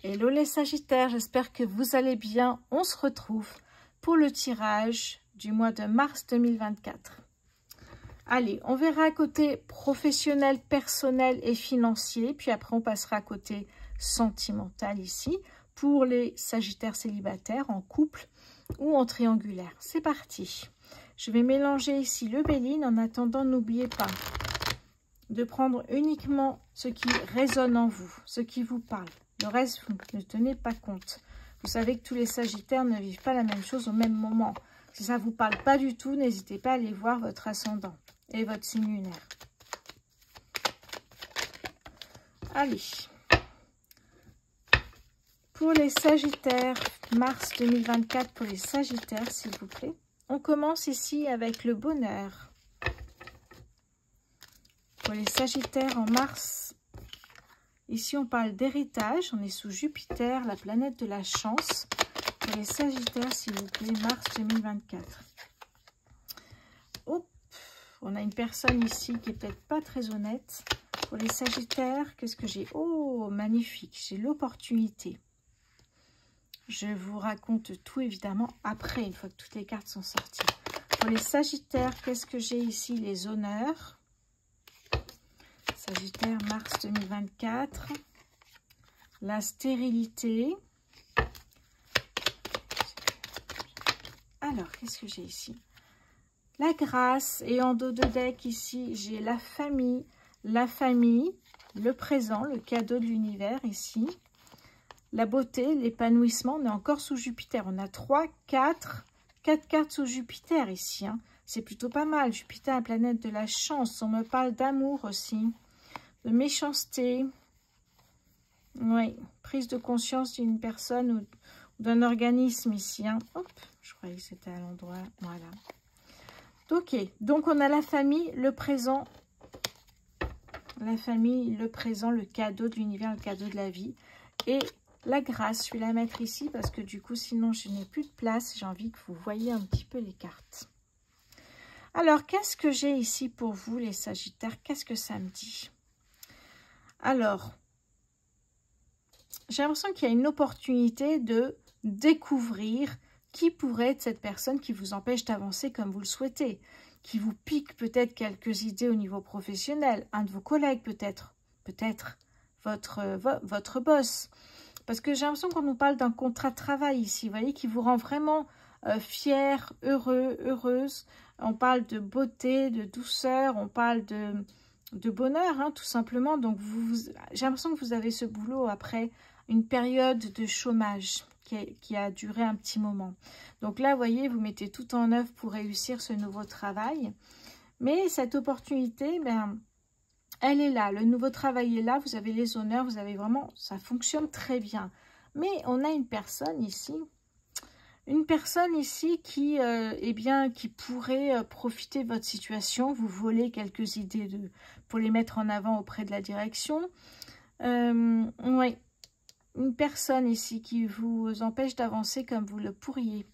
Hello les Sagittaires, j'espère que vous allez bien. On se retrouve pour le tirage du mois de mars 2024. Allez, on verra côté professionnel, personnel et financier. Puis après, on passera côté sentimental ici pour les Sagittaires célibataires en couple ou en triangulaire. C'est parti. Je vais mélanger ici le Béline. En attendant, n'oubliez pas de prendre uniquement ce qui résonne en vous, ce qui vous parle. Le reste, vous ne tenez pas compte. Vous savez que tous les Sagittaires ne vivent pas la même chose au même moment. Si ça ne vous parle pas du tout, n'hésitez pas à aller voir votre ascendant et votre signe lunaire. Allez. Pour les Sagittaires, mars 2024, pour les Sagittaires, s'il vous plaît. On commence ici avec le bonheur. Pour les Sagittaires en mars, ici on parle d'héritage, on est sous Jupiter, la planète de la chance. Pour les Sagittaires, s'il vous plaît, mars 2024. Oh, on a une personne ici qui est peut-être pas très honnête. Pour les Sagittaires, qu'est-ce que j'ai? Oh, magnifique, j'ai l'opportunité. Je vous raconte tout évidemment après, une fois que toutes les cartes sont sorties. Pour les Sagittaires, qu'est-ce que j'ai ici? Les honneurs. Sagittaire, mars 2024. La stérilité. Alors, qu'est-ce que j'ai ici? La grâce. Et en dos de deck, ici, j'ai la famille, le présent, le cadeau de l'univers, ici. La beauté, l'épanouissement. On est encore sous Jupiter. On a 4 cartes sous Jupiter, ici. Hein. C'est plutôt pas mal. Jupiter, la planète de la chance. On me parle d'amour aussi. De méchanceté, oui, prise de conscience d'une personne ou d'un organisme ici. Hein. Hop, je croyais que c'était à l'endroit, voilà. Ok, donc on a la famille, le présent, le cadeau de l'univers, le cadeau de la vie. Et la grâce, je vais la mettre ici parce que du coup, sinon je n'ai plus de place. J'ai envie que vous voyez un petit peu les cartes. Alors, qu'est-ce que j'ai ici pour vous les Sagittaires? Qu'est-ce que ça me dit? Alors, j'ai l'impression qu'il y a une opportunité de découvrir qui pourrait être cette personne qui vous empêche d'avancer comme vous le souhaitez, qui vous pique peut-être quelques idées au niveau professionnel, un de vos collègues peut-être votre boss. Parce que j'ai l'impression qu'on nous parle d'un contrat de travail ici, vous voyez, qui vous rend vraiment fier, heureux, heureuse. On parle de beauté, de douceur, on parle de bonheur, hein, tout simplement. Donc, j'ai l'impression que vous avez ce boulot après une période de chômage qui a duré un petit moment. Donc là, vous voyez, vous mettez tout en œuvre pour réussir ce nouveau travail. Mais cette opportunité, ben, elle est là. Le nouveau travail est là. Vous avez les honneurs. Vous avez vraiment... Ça fonctionne très bien. Mais on a une personne ici... qui, qui pourrait profiter de votre situation, vous voler quelques idées pour les mettre en avant auprès de la direction. Oui, une personne ici qui vous empêche d'avancer comme vous le pourriez.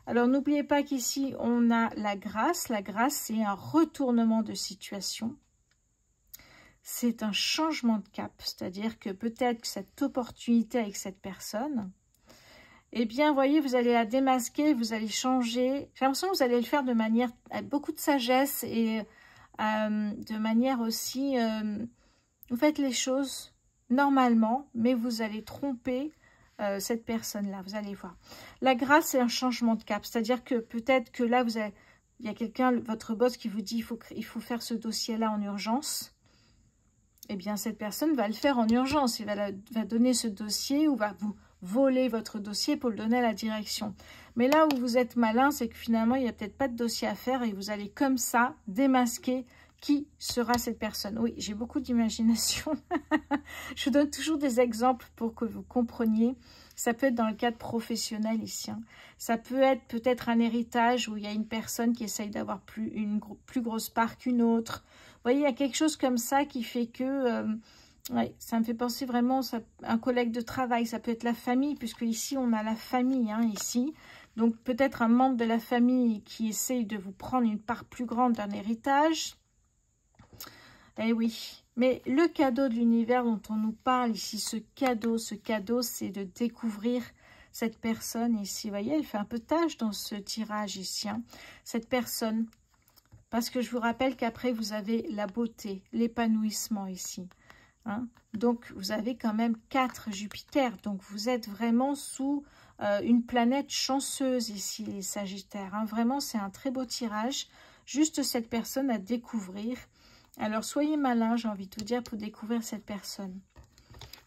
Alors, n'oubliez pas qu'ici, on a la grâce. La grâce, c'est un retournement de situation. C'est un changement de cap, c'est-à-dire que peut-être que cette opportunité avec cette personne... Eh bien, vous voyez, vous allez la démasquer, vous allez changer. J'ai l'impression que vous allez le faire de manière, avec beaucoup de sagesse et de manière aussi... vous faites les choses normalement, mais vous allez tromper cette personne-là, vous allez voir. La grâce, c'est un changement de cap, c'est-à-dire que peut-être que là, il y a quelqu'un, votre boss, qui vous dit il faut faire ce dossier-là en urgence. Eh bien, cette personne va le faire en urgence. Il va donner ce dossier ou va vous voler votre dossier pour le donner à la direction. Mais là où vous êtes malin, c'est que finalement, il n'y a peut-être pas de dossier à faire et vous allez comme ça démasquer qui sera cette personne. Oui, j'ai beaucoup d'imagination. Je vous donne toujours des exemples pour que vous compreniez. Ça peut être dans le cadre professionnel ici. Hein. Ça peut être peut-être un héritage où il y a une personne qui essaye d'avoir une plus grosse part qu'une autre. Vous voyez, il y a quelque chose comme ça qui fait que... ouais, ça me fait penser vraiment à un collègue de travail. Ça peut être la famille, puisque ici, on a la famille, hein, ici. Donc, peut-être un membre de la famille qui essaye de vous prendre une part plus grande d'un héritage. Eh oui, Mais le cadeau de l'univers dont on nous parle ici, ce cadeau, c'est de découvrir cette personne ici. Vous voyez, elle fait un peu tâche dans ce tirage ici. Hein. Cette personne, parce que je vous rappelle qu'après, vous avez la beauté, l'épanouissement ici. Hein. Donc, vous avez quand même 4 Jupiter. Donc, vous êtes vraiment sous une planète chanceuse ici, les Sagittaires. Hein. Vraiment, c'est un très beau tirage. Juste cette personne à découvrir. Alors, soyez malins, j'ai envie de vous dire, pour découvrir cette personne.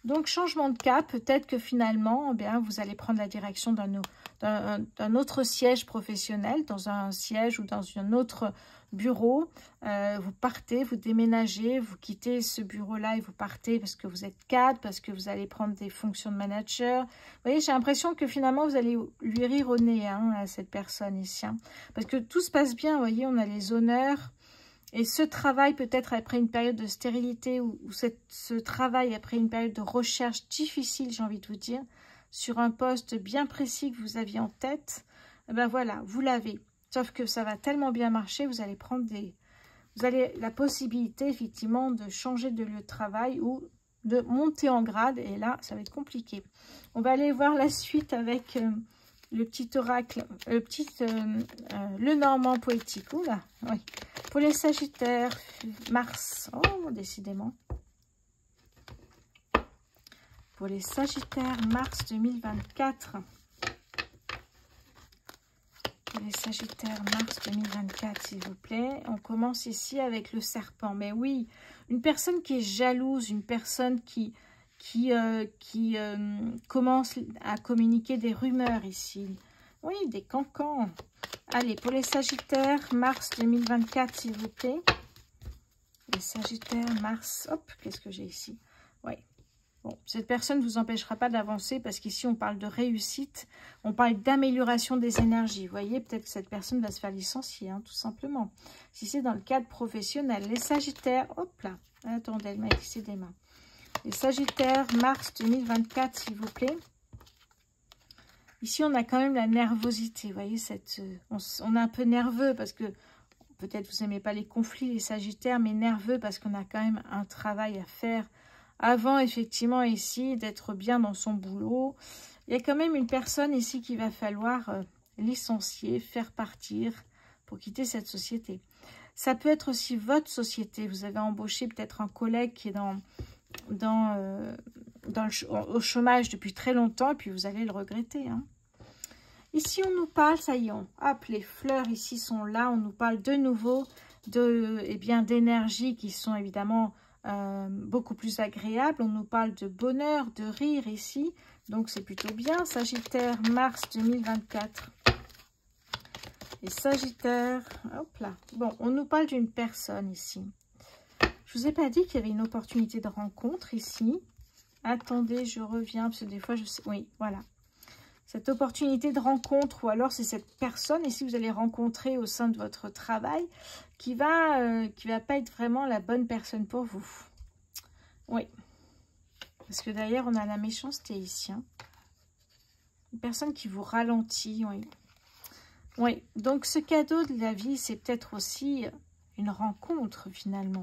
Donc, changement de cap. Peut-être que finalement, eh bien, vous allez prendre la direction d'un autre siège professionnel, dans un siège ou dans un autre bureau. Vous partez, vous déménagez, vous quittez ce bureau-là et vous partez parce que vous êtes cadre, parce que vous allez prendre des fonctions de manager. Vous voyez, j'ai l'impression que finalement, vous allez lui rire au nez, hein, à cette personne ici. Hein, parce que tout se passe bien, vous voyez, on a les honneurs. Et ce travail, peut-être après une période de stérilité ou ce travail après une période de recherche difficile, j'ai envie de vous dire, sur un poste bien précis que vous aviez en tête, ben voilà, vous l'avez. Sauf que ça va tellement bien marcher, vous allez prendre vous avez la possibilité, effectivement, de changer de lieu de travail ou de monter en grade. Et là, ça va être compliqué. On va aller voir la suite avec le petit oracle, le normand poétique. Oula, oui. Pour les Sagittaires, Mars. Oh, décidément. Pour les Sagittaires, mars 2024. Pour les Sagittaires, mars 2024, s'il vous plaît. On commence ici avec le serpent. Mais oui, une personne qui est jalouse, une personne qui commence à communiquer des rumeurs ici. Oui, des cancans. Allez, pour les Sagittaires, mars 2024, s'il vous plaît. Les Sagittaires, mars. Hop, qu'est-ce que j'ai ici? Oui. Bon, cette personne ne vous empêchera pas d'avancer parce qu'ici, on parle de réussite. On parle d'amélioration des énergies. Vous voyez, peut-être que cette personne va se faire licencier, hein, tout simplement. Si c'est dans le cadre professionnel. Les Sagittaires, hop là. Attendez, elle m'a glissé des mains. Les Sagittaires, mars 2024, s'il vous plaît. Ici, on a quand même la nervosité. Vous voyez, on est un peu nerveux parce que peut-être vous n'aimez pas les conflits, les Sagittaires, mais nerveux parce qu'on a quand même un travail à faire avant, effectivement, ici, d'être bien dans son boulot. Il y a quand même une personne ici qu'il va falloir licencier, faire partir pour quitter cette société. Ça peut être aussi votre société. Vous avez embauché peut-être un collègue qui est au chômage depuis très longtemps et puis vous allez le regretter. Hein. Ici, on nous parle, ça y est, hop, les fleurs ici sont là. On nous parle de nouveau d'énergie qui sont évidemment beaucoup plus agréables. On nous parle de bonheur, de rire ici. Donc, c'est plutôt bien. Sagittaire, mars 2024. Et Sagittaire, hop là. Bon, on nous parle d'une personne ici. Je vous ai pas dit qu'il y avait une opportunité de rencontre ici. Attendez, je reviens, parce que des fois, je sais... Oui, voilà. Cette opportunité de rencontre, ou alors c'est cette personne ici que vous allez rencontrer au sein de votre travail qui va pas être vraiment la bonne personne pour vous. Oui. Parce que d'ailleurs, on a la méchanceté ici. Hein. Une personne qui vous ralentit, oui. Oui, donc ce cadeau de la vie, c'est peut-être aussi une rencontre finalement.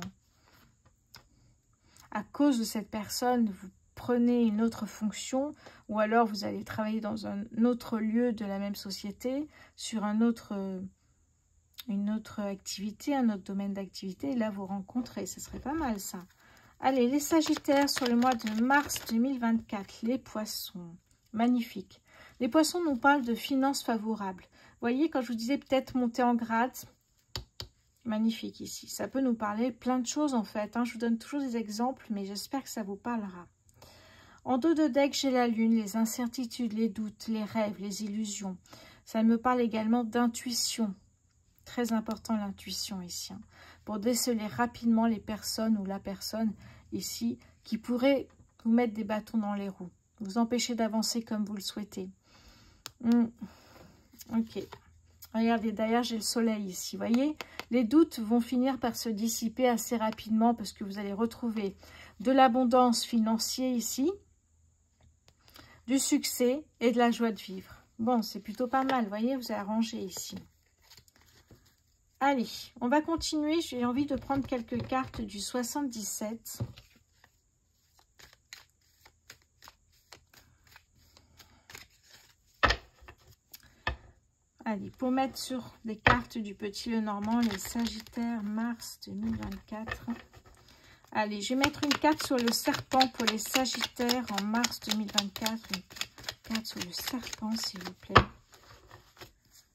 À cause de cette personne, vous prenez une autre fonction ou alors vous allez travailler dans un autre lieu de la même société, sur une autre activité, un autre domaine d'activité. Et là, vous rencontrez. Ce serait pas mal, ça. Allez, les Sagittaires sur le mois de mars 2024. Les Poissons. Magnifique. Les Poissons nous parlent de finances favorables. Vous voyez, quand je vous disais peut-être monter en grade, magnifique ici. Ça peut nous parler plein de choses en fait. Hein. Je vous donne toujours des exemples, mais j'espère que ça vous parlera. En dos de deck, j'ai la lune, les incertitudes, les doutes, les rêves, les illusions. Ça me parle également d'intuition. Très important l'intuition ici. Hein, pour déceler rapidement les personnes ou la personne ici qui pourrait vous mettre des bâtons dans les roues. Vous empêcher d'avancer comme vous le souhaitez. Ok. Regardez, derrière, j'ai le soleil ici. Vous voyez, les doutes vont finir par se dissiper assez rapidement parce que vous allez retrouver de l'abondance financière ici, du succès et de la joie de vivre. Bon, c'est plutôt pas mal. Vous voyez, vous avez arrangé ici. Allez, on va continuer. J'ai envie de prendre quelques cartes du 77. Allez, pour mettre sur les cartes du Petit Lenormand, les Sagittaires, mars 2024. Allez, je vais mettre une carte sur le serpent pour les Sagittaires en mars 2024. Une carte sur le serpent, s'il vous plaît.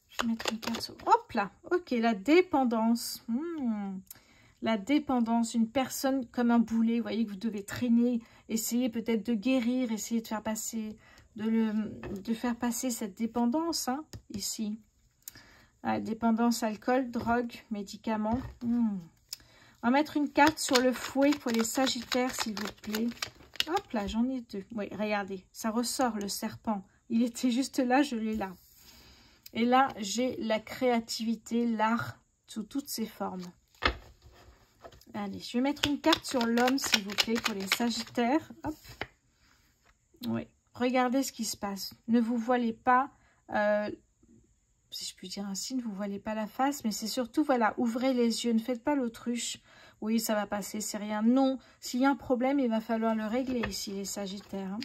Je vais mettre une carte sur... Hop là, ok, la dépendance. La dépendance, une personne comme un boulet, vous voyez que vous devez traîner, essayer peut-être de guérir, essayer de faire passer... de faire passer cette dépendance, hein, ici. Dépendance, alcool, drogue, médicaments. On va mettre une carte sur le fouet pour les Sagittaires, s'il vous plaît. Hop là, j'en ai deux. Oui, regardez, ça ressort le serpent. Il était juste là, je l'ai là. Et là, j'ai la créativité, l'art, sous toutes ses formes. Allez, je vais mettre une carte sur l'homme, s'il vous plaît, pour les Sagittaires. Hop. Oui. Regardez ce qui se passe. Ne vous voilez pas, si je puis dire ainsi, ne vous voilez pas la face, mais c'est surtout, voilà, ouvrez les yeux, ne faites pas l'autruche. Oui, ça va passer, c'est rien. Non, s'il y a un problème, il va falloir le régler ici, les Sagittaires. Hein.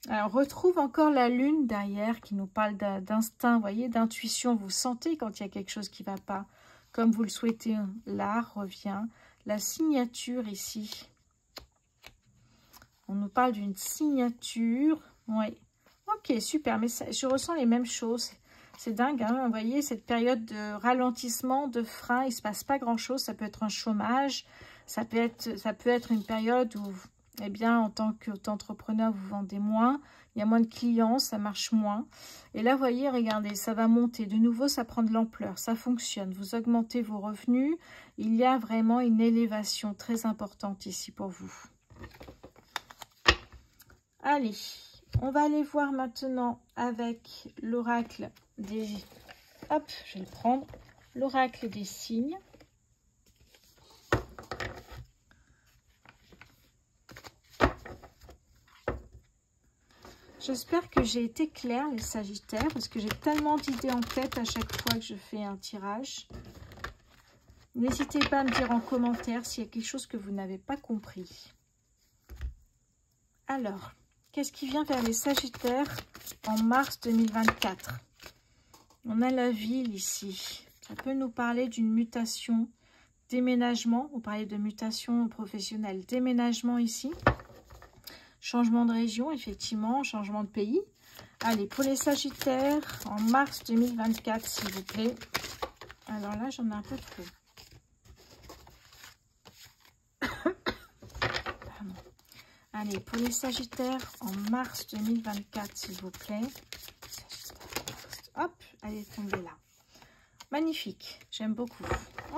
Alors, on retrouve encore la lune derrière qui nous parle d'instinct, vous voyez, d'intuition. Vous sentez quand il y a quelque chose qui ne va pas, comme vous le souhaitez. L'art revient. La signature ici. On nous parle d'une signature. Oui. Ok, super. Mais ça, je ressens les mêmes choses. C'est dingue, hein. Vous voyez, cette période de ralentissement, de frein, il ne se passe pas grand-chose. Ça peut être un chômage. Ça peut être une période où, eh bien, en tant qu'entrepreneur, vous vendez moins. Il y a moins de clients, ça marche moins. Et là, vous voyez, regardez, ça va monter. De nouveau, ça prend de l'ampleur. Ça fonctionne. Vous augmentez vos revenus. Il y a vraiment une élévation très importante ici pour vous. Allez, on va aller voir maintenant avec l'oracle des... Hop, je vais le prendre. L'oracle des signes. J'espère que j'ai été claire, les Sagittaires, parce que j'ai tellement d'idées en tête à chaque fois que je fais un tirage. N'hésitez pas à me dire en commentaire s'il y a quelque chose que vous n'avez pas compris. Alors... Qu'est-ce qui vient vers les Sagittaires en mars 2024? On a la ville ici. Ça peut nous parler d'une mutation, déménagement. On parlait de mutation professionnelle. Déménagement ici. Changement de région, effectivement. Changement de pays. Allez, pour les Sagittaires, en mars 2024, s'il vous plaît. Alors là, j'en ai un peu trop. Allez, pour les Sagittaires, en mars 2024, s'il vous plaît. Hop, elle est tombée là. Magnifique, j'aime beaucoup.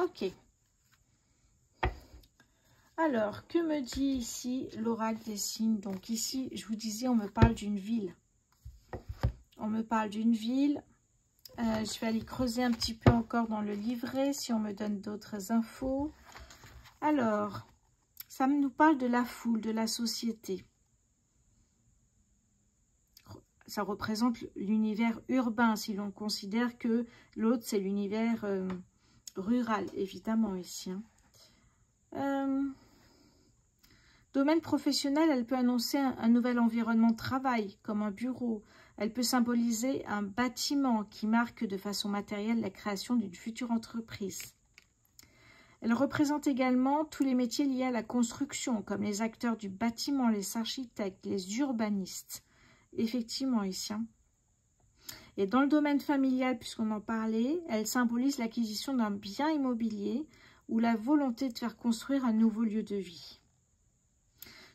Ok. Alors, que me dit ici l'oracle des signes? Donc ici, je vous disais, on me parle d'une ville. On me parle d'une ville. Je vais aller creuser un petit peu encore dans le livret, si on me donne d'autres infos. Alors... Ça nous parle de la foule, de la société. Ça représente l'univers urbain, si l'on considère que l'autre, c'est l'univers rural, évidemment, ici. Hein. Domaine professionnel, elle peut annoncer un nouvel environnement de travail, comme un bureau. Elle peut symboliser un bâtiment qui marque de façon matérielle la création d'une future entreprise. Elle représente également tous les métiers liés à la construction, comme les acteurs du bâtiment, les architectes, les urbanistes. Effectivement, ici. Hein. Et dans le domaine familial, puisqu'on en parlait, elle symbolise l'acquisition d'un bien immobilier ou la volonté de faire construire un nouveau lieu de vie.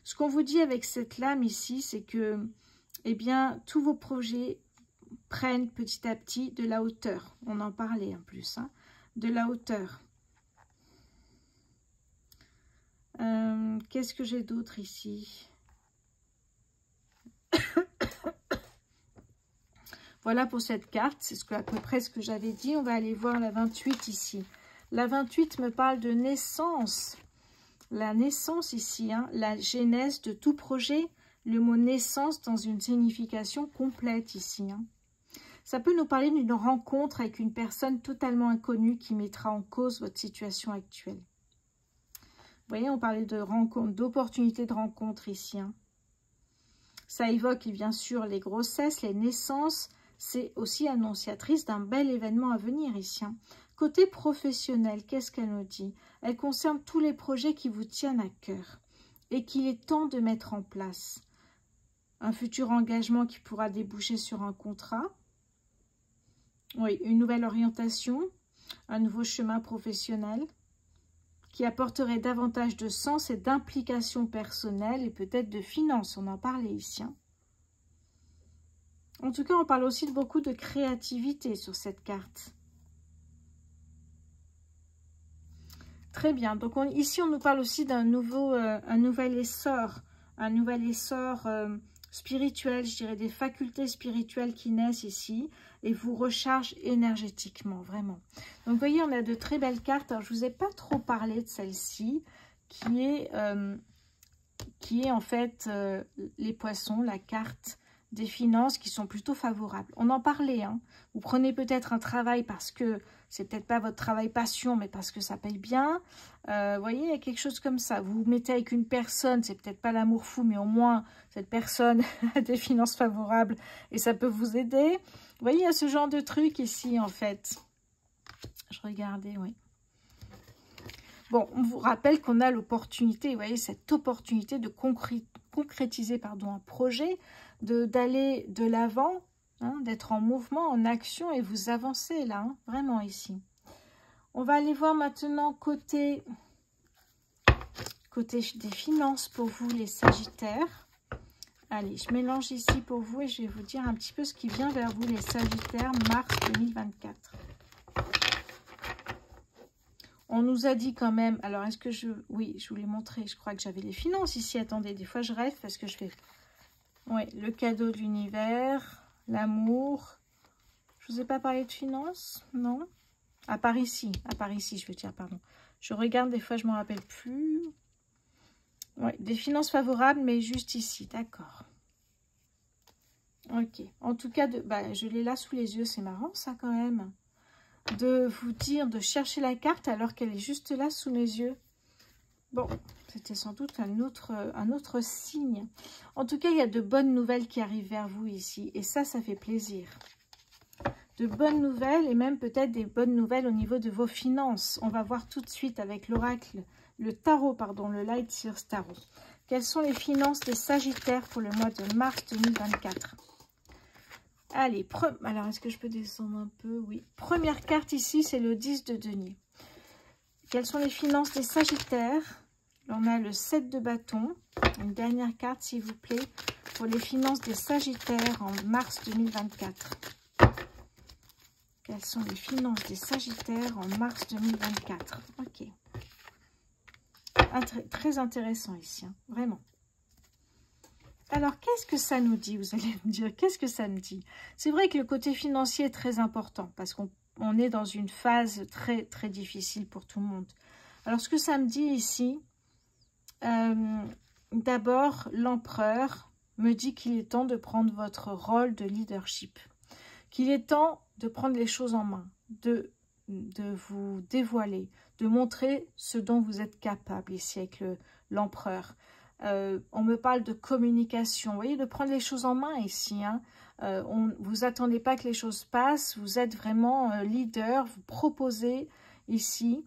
Ce qu'on vous dit avec cette lame ici, c'est que, eh bien, tous vos projets prennent petit à petit de la hauteur. On en parlait en plus, hein, de la hauteur. Qu'est-ce que j'ai d'autre ici? Voilà pour cette carte, c'est à peu près ce que j'avais dit. On va aller voir la 28 ici. La 28 me parle de naissance. La naissance ici, hein, la genèse de tout projet. Le mot naissance dans une signification complète ici. Hein. Ça peut nous parler d'une rencontre avec une personne totalement inconnue qui mettra en cause votre situation actuelle. Vous voyez, on parlait de rencontre, d'opportunité de rencontre ici. Hein. Ça évoque bien sûr les grossesses, les naissances. C'est aussi annonciatrice d'un bel événement à venir ici. Hein. Côté professionnel, qu'est-ce qu'elle nous dit? Elle concerne tous les projets qui vous tiennent à cœur et qu'il est temps de mettre en place. Un futur engagement qui pourra déboucher sur un contrat. Oui, une nouvelle orientation, un nouveau chemin professionnel qui apporterait davantage de sens et d'implication personnelle et peut-être de finances. On en parlait ici. Hein. En tout cas, on parle aussi de beaucoup de créativité sur cette carte. Très bien. Donc ici, on nous parle aussi d'un nouvel essor. Un nouvel essor spirituel, je dirais des facultés spirituelles qui naissent ici et vous rechargent énergétiquement, vraiment. Donc, vous voyez, on a de très belles cartes. Alors, je ne vous ai pas trop parlé de celle-ci qui est en fait les poissons, la carte des finances qui sont plutôt favorables. On en parlait, hein. Vous prenez peut-être un travail parce que c'est peut-être pas votre travail passion, mais parce que ça paye bien. Vous voyez, il y a quelque chose comme ça. Vous vous mettez avec une personne, c'est peut-être pas l'amour fou, mais au moins cette personne a des finances favorables et ça peut vous aider. Vous voyez, il y a ce genre de truc ici, en fait. Je regardais, oui. Bon, on vous rappelle qu'on a l'opportunité, vous voyez, cette opportunité de concrétiser un projet, d'aller de l'avant, hein, d'être en mouvement, en action et vous avancez là, hein, vraiment ici. On va aller voir maintenant côté des finances pour vous les Sagittaires. Allez, je mélange ici pour vous et je vais vous dire un petit peu ce qui vient vers vous les Sagittaires, mars 2024. On nous a dit quand même, alors est-ce que oui, je vous l'ai montré, je crois que j'avais les finances ici, attendez, des fois je rêve parce que je fais, oui, le cadeau de l'univers, l'amour, je vous ai pas parlé de finances, non? À part ici, je veux dire, pardon. Je regarde, des fois je ne me rappelle plus. Oui, des finances favorables, mais juste ici, d'accord. Ok, en tout cas, je l'ai là sous les yeux, c'est marrant ça quand même. De vous dire de chercher la carte alors qu'elle est juste là sous mes yeux. Bon, c'était sans doute un autre signe. En tout cas, il y a de bonnes nouvelles qui arrivent vers vous ici. Et ça fait plaisir. De bonnes nouvelles et même peut-être des bonnes nouvelles au niveau de vos finances. On va voir tout de suite avec l'oracle, le tarot, pardon, le Light Seers Tarot. Quelles sont les finances des Sagittaires pour le mois de mars 2024 ? Allez, alors est-ce que je peux descendre un peu? Oui. Première carte ici, c'est le 10 de denier. Quelles sont les finances des Sagittaires? On a le 7 de bâton. Une dernière carte, s'il vous plaît, pour les finances des Sagittaires en mars 2024. Quelles sont les finances des Sagittaires en mars 2024? Ok. Très intéressant ici, hein, vraiment. Alors, qu'est-ce que ça nous dit? Vous allez me dire, qu'est-ce que ça me dit? C'est vrai que le côté financier est très important parce qu'on est dans une phase très, très difficile pour tout le monde. Alors, ce que ça me dit ici, d'abord, l'empereur me dit qu'il est temps de prendre votre rôle de leadership. Qu'il est temps de prendre les choses en main, de vous dévoiler, de montrer ce dont vous êtes capable ici avec l'empereur. On me parle de communication, vous voyez, de prendre les choses en main ici. Hein. Vous attendez pas que les choses passent, vous êtes vraiment leader, vous proposez ici.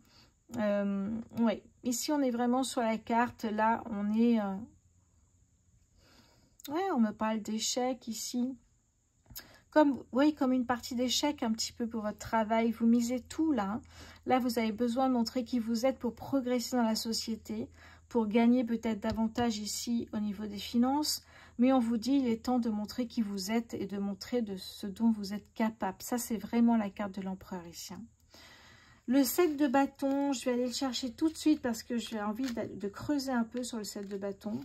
Oui, ici on est vraiment sur la carte, là on est... ouais, on me parle d'échec ici. Oui, comme une partie d'échec un petit peu pour votre travail, vous misez tout là. Hein. Là vous avez besoin de montrer qui vous êtes pour progresser dans la société, pour gagner peut-être davantage ici au niveau des finances. Mais on vous dit, il est temps de montrer qui vous êtes et de montrer de ce dont vous êtes capable. Ça, c'est vraiment la carte de l'empereur ici. Hein. Le 7 de bâton, je vais aller le chercher tout de suite parce que j'ai envie de creuser un peu sur le 7 de bâton.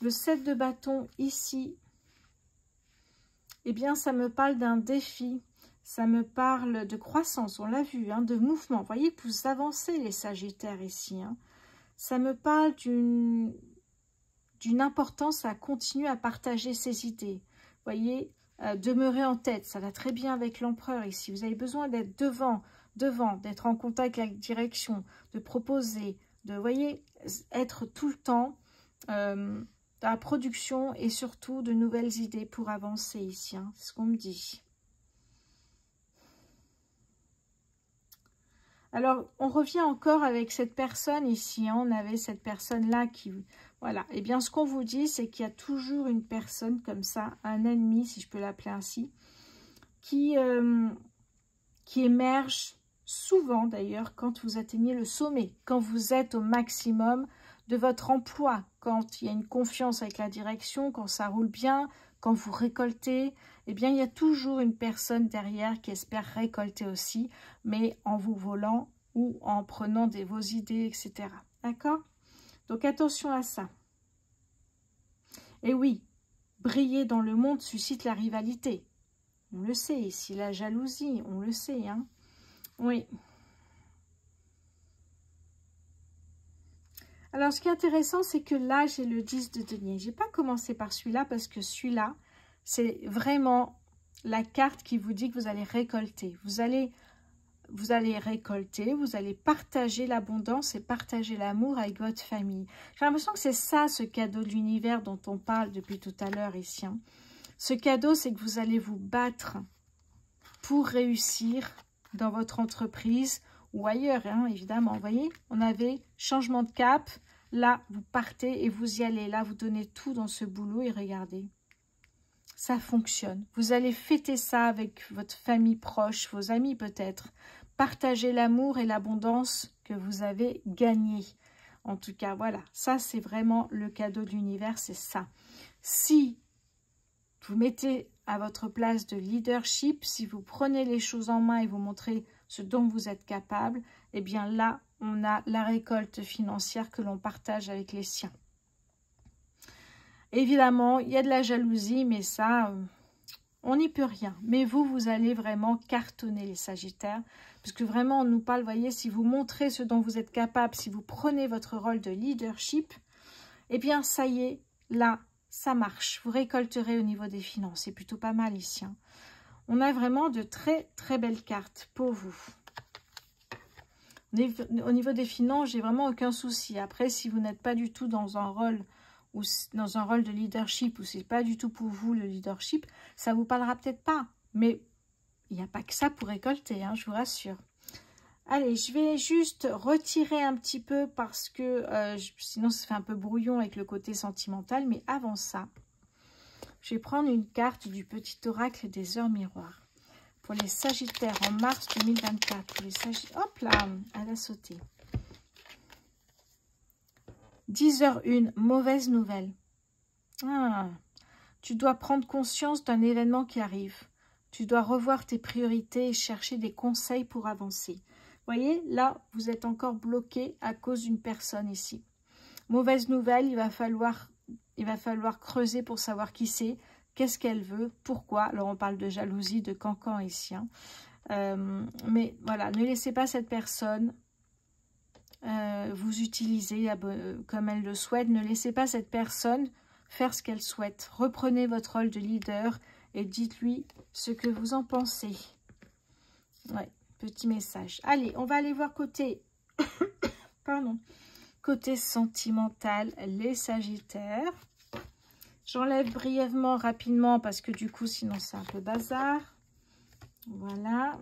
Le 7 de bâton ici, eh bien, ça me parle d'un défi. Ça me parle de croissance, on l'a vu, hein, de mouvement. Vous voyez, vous avancez les Sagittaires ici. Hein. Ça me parle d'une importance à continuer à partager ses idées. voyez, demeurer en tête. Ça va très bien avec l'empereur ici. Vous avez besoin d'être devant, d'être en contact avec la direction, de proposer, de, voyez, être tout le temps dans la production et surtout de nouvelles idées pour avancer ici. Hein, c'est ce qu'on me dit. Alors, on revient encore avec cette personne ici. Hein, on avait cette personne-là qui... Voilà. Eh bien, ce qu'on vous dit, c'est qu'il y a toujours une personne comme ça, un ennemi, si je peux l'appeler ainsi, qui émerge souvent, d'ailleurs, quand vous atteignez le sommet, quand vous êtes au maximum de votre emploi, quand il y a une confiance avec la direction, quand ça roule bien, quand vous récoltez, eh bien, il y a toujours une personne derrière qui espère récolter aussi, mais en vous volant ou en prenant vos idées, etc. D'accord? Donc, attention à ça. Et oui, briller dans le monde suscite la rivalité. On le sait ici, la jalousie, on le sait. Hein? Oui. Alors, ce qui est intéressant, c'est que là, j'ai le 10 de denier. Je n'ai pas commencé par celui-là parce que celui-là, c'est vraiment la carte qui vous dit que vous allez récolter. Vous allez récolter, vous allez partager l'abondance et partager l'amour avec votre famille. J'ai l'impression que c'est ça, ce cadeau de l'univers dont on parle depuis tout à l'heure ici. Hein. Ce cadeau, c'est que vous allez vous battre pour réussir dans votre entreprise ou ailleurs, hein, évidemment. Vous voyez, on avait changement de cap. Là, vous partez et vous y allez. Là, vous donnez tout dans ce boulot et regardez. Ça fonctionne. Vous allez fêter ça avec votre famille proche, vos amis peut-être. Partagez l'amour et l'abondance que vous avez gagné. En tout cas, voilà. Ça, c'est vraiment le cadeau de l'univers, c'est ça. Si vous mettez à votre place de leadership, si vous prenez les choses en main et vous montrez ce dont vous êtes capable, eh bien là, on a la récolte financière que l'on partage avec les siens. Évidemment, il y a de la jalousie, mais ça, on n'y peut rien. Mais vous, vous allez vraiment cartonner les Sagittaires, parce que vraiment, on nous parle, voyez, si vous montrez ce dont vous êtes capable, si vous prenez votre rôle de leadership, eh bien, ça y est, là, ça marche. Vous récolterez au niveau des finances. C'est plutôt pas mal ici. Hein. On a vraiment de très, très belles cartes pour vous. Au niveau des finances, j'ai vraiment aucun souci. Après, si vous n'êtes pas du tout dans un rôle ou dans un rôle de leadership ou c'est pas du tout pour vous le leadership, ça vous parlera peut-être pas. Mais il n'y a pas que ça pour récolter, hein, je vous rassure. Allez, je vais juste retirer un petit peu parce que sinon ça fait un peu brouillon avec le côté sentimental. Mais avant ça, je vais prendre une carte du petit oracle des heures miroirs. Pour les Sagittaires en mars 2024. Pour les Sagittaires, hop là, elle a sauté. 10h01, mauvaise nouvelle. Ah, tu dois prendre conscience d'un événement qui arrive. Tu dois revoir tes priorités et chercher des conseils pour avancer. Vous voyez, là, vous êtes encore bloqué à cause d'une personne ici. Mauvaise nouvelle, il va falloir creuser pour savoir qui c'est, qu'est-ce qu'elle veut, pourquoi. Alors, on parle de jalousie, de cancan ici. Hein. Mais voilà, ne laissez pas cette personne vous utiliser comme elle le souhaite. Ne laissez pas cette personne faire ce qu'elle souhaite. Reprenez votre rôle de leader et dites-lui ce que vous en pensez. Ouais, petit message. Allez, on va aller voir côté... Pardon. Côté sentimental, les Sagittaires. J'enlève brièvement, rapidement, parce que du coup, sinon c'est un peu bazar. Voilà.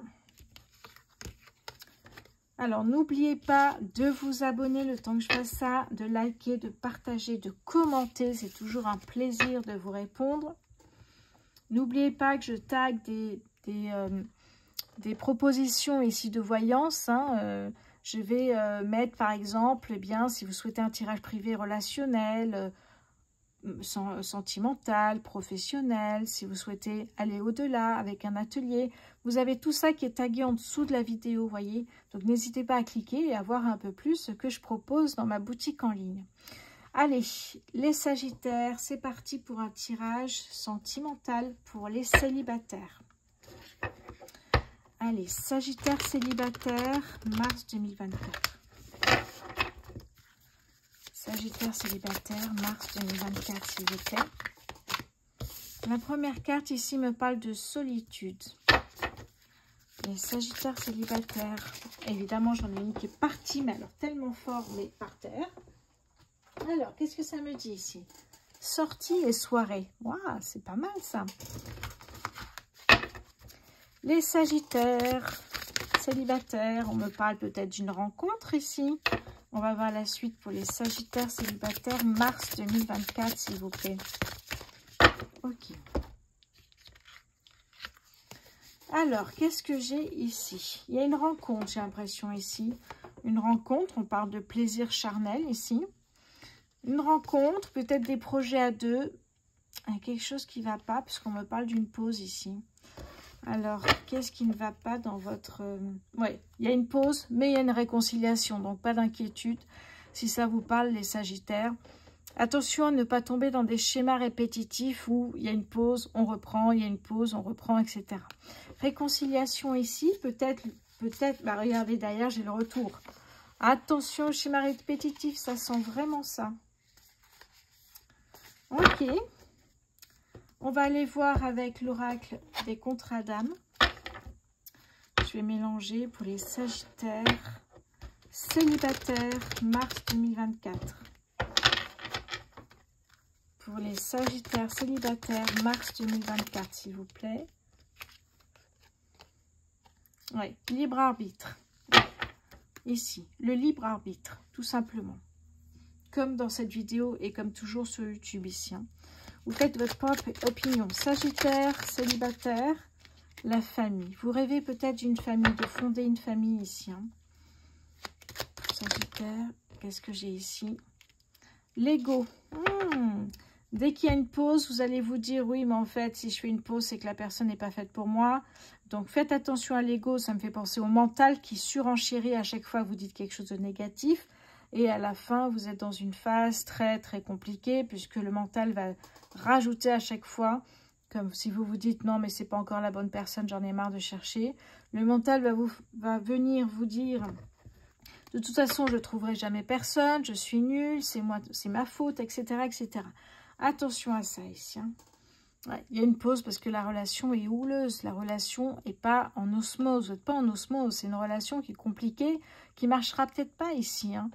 Alors, n'oubliez pas de vous abonner le temps que je fasse ça, de liker, de partager, de commenter. C'est toujours un plaisir de vous répondre. N'oubliez pas que je tag des propositions ici de voyance. Hein. Je vais mettre, par exemple, eh bien, si vous souhaitez un tirage privé relationnel, sentimental, professionnel, si vous souhaitez aller au-delà avec un atelier, vous avez tout ça qui est tagué en dessous de la vidéo, voyez. Donc n'hésitez pas à cliquer et à voir un peu plus ce que je propose dans ma boutique en ligne. Allez, les Sagittaires, c'est parti pour un tirage sentimental pour les célibataires. Allez, Sagittaire célibataire, mars 2024. Sagittaire célibataire, mars 2024, s'il vous plaît. La première carte ici me parle de solitude. Les Sagittaires célibataires. Évidemment, j'en ai une qui est partie, mais alors tellement fort, mais par terre. Alors, qu'est-ce que ça me dit ici? Sortie et soirée. Waouh, c'est pas mal ça. Les Sagittaires célibataires. On me parle peut-être d'une rencontre ici. On va voir la suite pour les Sagittaires célibataires. Mars 2024, s'il vous plaît. Ok. Alors, qu'est-ce que j'ai ici? Il y a une rencontre, j'ai l'impression ici. Une rencontre, on parle de plaisir charnel ici. Une rencontre, peut-être des projets à deux. Quelque chose qui ne va pas, puisqu'on me parle d'une pause ici. Alors, qu'est-ce qui ne va pas dans votre... Oui, il y a une pause, mais il y a une réconciliation. Donc, pas d'inquiétude si ça vous parle, les Sagittaires. Attention à ne pas tomber dans des schémas répétitifs où il y a une pause, on reprend, il y a une pause, on reprend, etc. Réconciliation ici, peut-être, bah regardez derrière, j'ai le retour. Attention au schéma répétitif, ça sent vraiment ça. Ok. On va aller voir avec l'oracle des contrats d'âme. Je vais mélanger pour les Sagittaires célibataires, mars 2024. Pour les Sagittaires célibataires, mars 2024, s'il vous plaît. Oui, libre arbitre. Ici, le libre arbitre, tout simplement. Comme dans cette vidéo et comme toujours sur YouTube ici. Hein. Vous faites votre propre opinion. Sagittaire, célibataire, la famille. Vous rêvez peut-être d'une famille, de fonder une famille ici. Hein. Sagittaire, qu'est-ce que j'ai ici? L'ego. Dès qu'il y a une pause, vous allez vous dire, oui, mais en fait, si je fais une pause, c'est que la personne n'est pas faite pour moi. Donc, faites attention à l'ego. Ça me fait penser au mental qui surenchérit à chaque fois que vous dites quelque chose de négatif. Et à la fin, vous êtes dans une phase très, très compliquée puisque le mental va rajouter à chaque fois, comme si vous vous dites, non, mais c'est pas encore la bonne personne, j'en ai marre de chercher. Le mental va venir vous dire, de toute façon, je ne trouverai jamais personne, je suis nulle, c'est moi, c'est ma faute, etc., etc. Attention à ça ici. Hein. Ouais, il y a une pause parce que la relation est houleuse. La relation n'est pas en osmose. Vous n'êtes pas en osmose. C'est une relation qui est compliquée, qui ne marchera peut-être pas ici. Hein.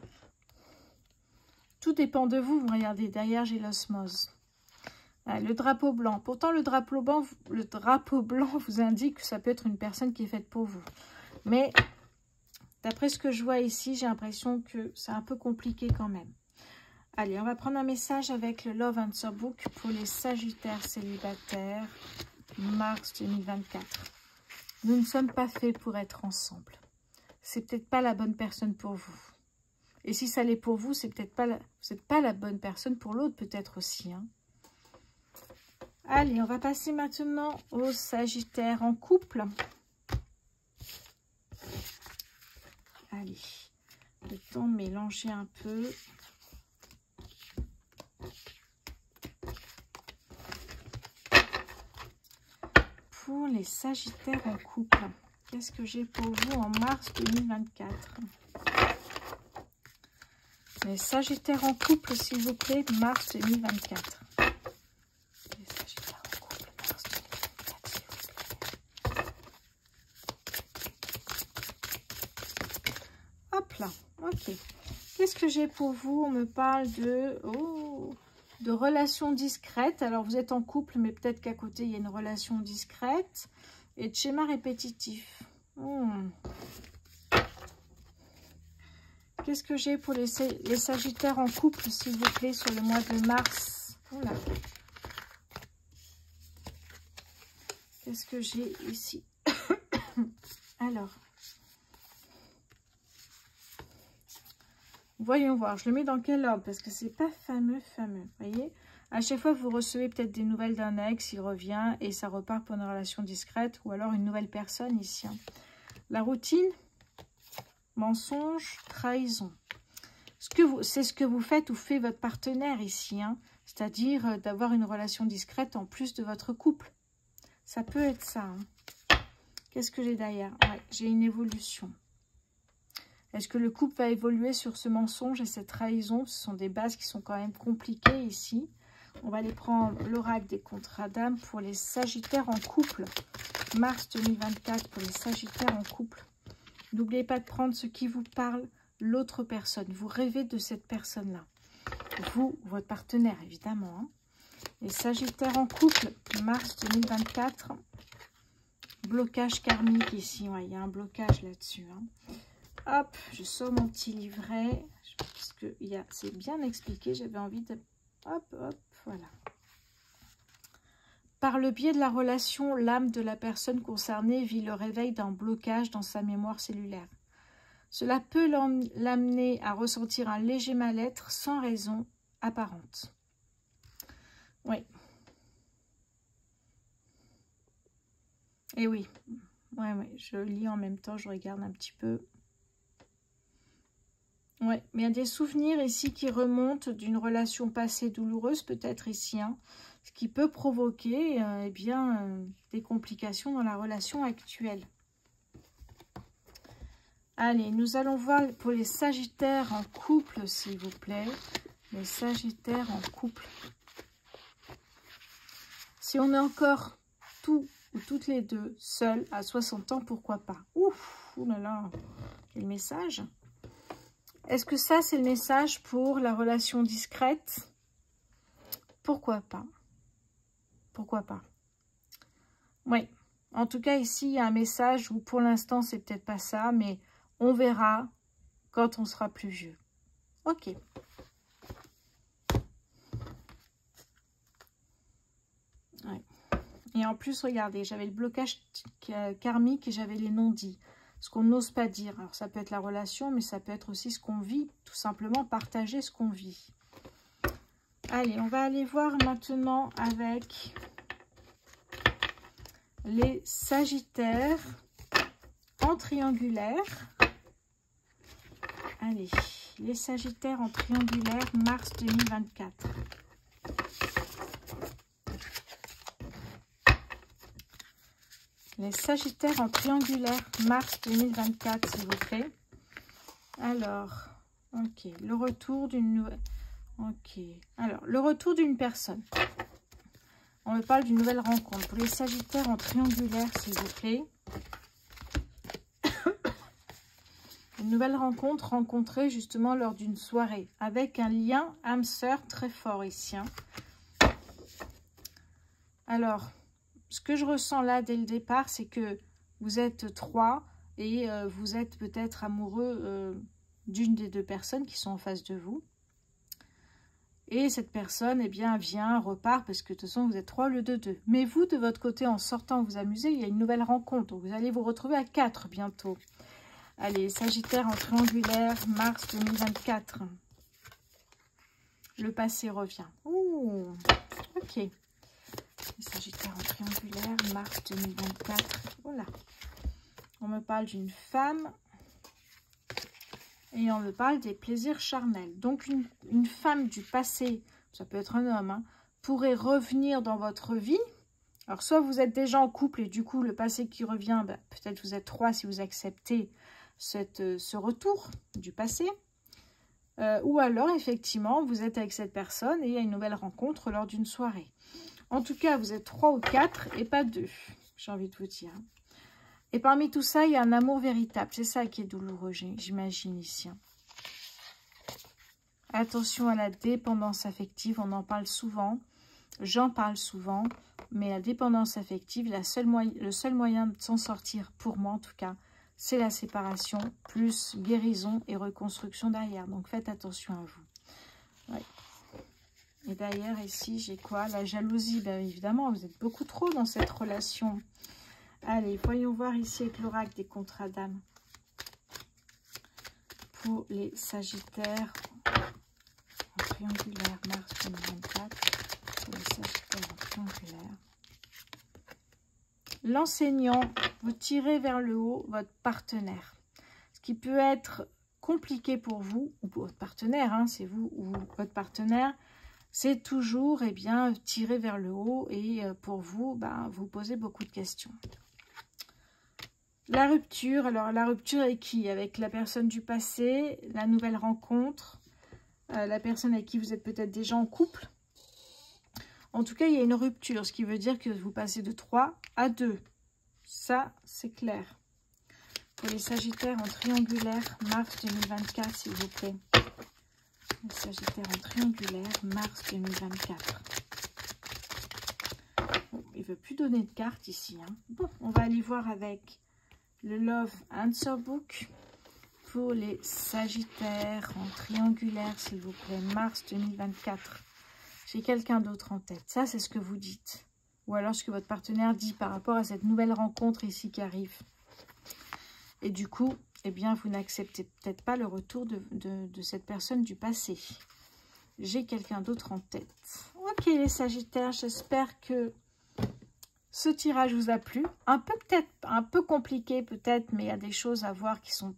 Tout dépend de vous. Vous regardez, derrière, j'ai l'osmose. Ouais, le drapeau blanc. Pourtant, le drapeau blanc vous indique que ça peut être une personne qui est faite pour vous. Mais, d'après ce que je vois ici, j'ai l'impression que c'est un peu compliqué quand même. Allez, on va prendre un message avec le Love Answer Book pour les Sagittaires célibataires, mars 2024. Nous ne sommes pas faits pour être ensemble. C'est peut-être pas la bonne personne pour vous. Et si ça l'est pour vous, c'est peut-être pas vous n'êtes pas la bonne personne pour l'autre, peut-être aussi. Hein. Allez, on va passer maintenant aux Sagittaires en couple. Allez, le temps de mélanger un peu. Pour les Sagittaires en couple, qu'est-ce que j'ai pour vous en mars 2024? Les Sagittaires en couple, s'il vous plaît, mars 2024. Les Sagittaires en couple, mars 2024, s'il vous plaît. Hop là, ok. Qu'est-ce que j'ai pour vous? On me parle de... Oh, de relations discrètes. Alors, vous êtes en couple, mais peut-être qu'à côté, il y a une relation discrète. Et de schéma répétitif. Qu'est-ce que j'ai pour les Sagittaires en couple, s'il vous plaît, sur le mois de mars? Voilà. Qu'est-ce que j'ai ici? Alors. Voyons voir, je le mets dans quel ordre? Parce que c'est pas fameux. Vous voyez? À chaque fois, vous recevez peut-être des nouvelles d'un ex, il revient et ça repart pour une relation discrète ou alors une nouvelle personne ici. Hein. La routine, mensonge, trahison. C'est ce que vous faites ou fait votre partenaire ici. Hein. C'est-à-dire d'avoir une relation discrète en plus de votre couple. Ça peut être ça. Hein. Qu'est-ce que j'ai derrière? Ouais, j'ai une évolution. Est-ce que le couple va évoluer sur ce mensonge et cette trahison? Ce sont des bases qui sont quand même compliquées ici. On va aller prendre l'oracle des contrats d'âme pour les Sagittaires en couple. Mars 2024 pour les Sagittaires en couple. N'oubliez pas de prendre ce qui vous parle, l'autre personne. Vous rêvez de cette personne-là. Vous, votre partenaire, évidemment. Hein. Les Sagittaires en couple, mars 2024. Blocage karmique ici. Ouais, il y a un blocage là-dessus. Hein. Hop, je sors mon petit livret. Parce que c'est bien expliqué. J'avais envie de... Hop, hop, voilà. Par le biais de la relation, l'âme de la personne concernée vit le réveil d'un blocage dans sa mémoire cellulaire. Cela peut l'amener à ressentir un léger mal-être sans raison apparente. Oui. Et oui. Ouais, je lis en même temps, je regarde un petit peu. Ouais, mais il y a des souvenirs ici qui remontent d'une relation passée douloureuse, peut-être ici, hein, ce qui peut provoquer eh bien, des complications dans la relation actuelle. Allez, nous allons voir pour les Sagittaires en couple, s'il vous plaît. Les Sagittaires en couple. Si on est encore tous ou toutes les deux seuls à 60 ans, pourquoi pas? Ouf, oulala, quel message! Est-ce que ça, c'est le message pour la relation discrète? Pourquoi pas? Pourquoi pas? Oui. En tout cas, ici, il y a un message où pour l'instant, c'est peut-être pas ça, mais on verra quand on sera plus vieux. Ok. Ouais. Et en plus, regardez, j'avais le blocage karmique et j'avais les non-dits. Ce qu'on n'ose pas dire. Alors, ça peut être la relation, mais ça peut être aussi ce qu'on vit. Tout simplement, partager ce qu'on vit. Allez, on va aller voir maintenant avec les Sagittaires en triangulaire. Allez, les Sagittaires en triangulaire, mars 2024. Les Sagittaires en triangulaire, mars 2024, s'il vous plaît. Alors, ok, le retour d'une nouvelle... Ok, alors, le retour d'une personne. On me parle d'une nouvelle rencontre. Pour les Sagittaires en triangulaire, s'il vous plaît. Une nouvelle rencontre rencontrée justement lors d'une soirée. Avec un lien âme-sœur très fort ici. Hein. Alors, ce que je ressens là dès le départ, c'est que vous êtes trois et vous êtes peut-être amoureux d'une des deux personnes qui sont en face de vous. Et cette personne, eh bien, vient, repart, parce que de toute façon, vous êtes 3 au lieu de 2. Mais vous, de votre côté, en sortant, vous amusez, il y a une nouvelle rencontre. Donc, vous allez vous retrouver à 4 bientôt. Allez, Sagittaire en triangulaire, mars 2024. Le passé revient. Ouh, ok. Les Sagittaires en triangulaire, mars 2024. Voilà. On me parle d'une femme. Et on me parle des plaisirs charnels. Donc, une femme du passé, ça peut être un homme, hein, pourrait revenir dans votre vie. Alors, soit vous êtes déjà en couple et du coup, le passé qui revient, ben, peut-être vous êtes 3 si vous acceptez ce retour du passé. Ou alors, effectivement, vous êtes avec cette personne et il y a une nouvelle rencontre lors d'une soirée. En tout cas, vous êtes 3 ou 4 et pas 2, j'ai envie de vous dire. Et parmi tout ça, il y a un amour véritable. C'est ça qui est douloureux, j'imagine ici. Attention à la dépendance affective, on en parle souvent. J'en parle souvent. Mais la dépendance affective, le seul moyen de s'en sortir, pour moi en tout cas, c'est la séparation, plus guérison et reconstruction derrière. Donc faites attention à vous. Ouais. Et d'ailleurs, ici, j'ai quoi? La jalousie, bien évidemment, vous êtes beaucoup trop dans cette relation. Allez, voyons voir ici avec l'oracle des contrats d'âme. Pour les Sagittaires en triangulaire, mars 2024. Pour les Sagittaires en triangulaire. L'enseignant, vous tirez vers le haut votre partenaire. Ce qui peut être compliqué pour vous, ou pour votre partenaire, hein, c'est vous ou votre partenaire, c'est toujours eh bien, tirer vers le haut et pour vous, ben, vous posez beaucoup de questions. La rupture, alors la rupture avec qui? Avec la personne du passé, la nouvelle rencontre, la personne avec qui vous êtes peut-être déjà en couple. En tout cas, il y a une rupture, ce qui veut dire que vous passez de 3 à 2. Ça, c'est clair. Pour les Sagittaires en triangulaire, mars 2024, s'il vous plaît. Les Sagittaires en triangulaire, mars 2024. Bon, il ne veut plus donner de cartes ici. Hein. Bon, on va aller voir avec le Love Answer Book. Pour les Sagittaires en triangulaire, s'il vous plaît, mars 2024. J'ai quelqu'un d'autre en tête. Ça, c'est ce que vous dites. Ou alors ce que votre partenaire dit par rapport à cette nouvelle rencontre ici qui arrive. Et du coup, eh bien, vous n'acceptez peut-être pas le retour de cette personne du passé. J'ai quelqu'un d'autre en tête. Ok, les Sagittaires, j'espère que ce tirage vous a plu. Peut-être un peu compliqué, peut-être, mais il y a des choses à voir qui sont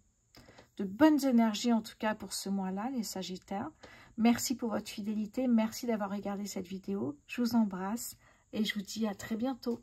de bonnes énergies, en tout cas pour ce mois-là, les Sagittaires. Merci pour votre fidélité. Merci d'avoir regardé cette vidéo. Je vous embrasse et je vous dis à très bientôt.